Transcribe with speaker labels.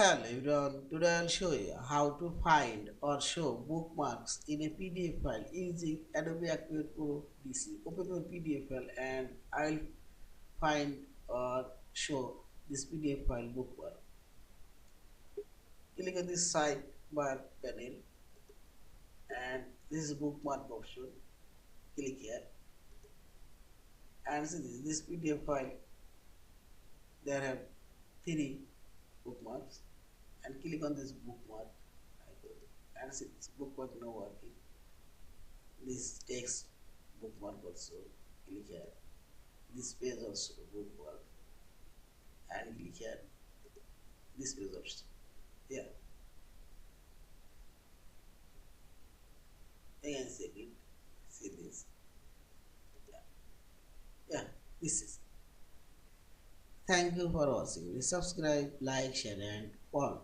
Speaker 1: Hello everyone, today I'll show you how to find or show bookmarks in a PDF file using Adobe Acrobat Pro DC. Open your PDF file and I'll find or show this PDF file bookmark. Click on this sidebar panel and this is bookmark option. Click here and see this PDF file. There have three bookmarks and click on this bookmark icon and see this bookmark now working. This text bookmark also, click here. This page also bookmark and click here. This page also. Yeah. Again second. See this. Yeah. Yeah. This is. Thank you for watching. Please subscribe, like, share and comment.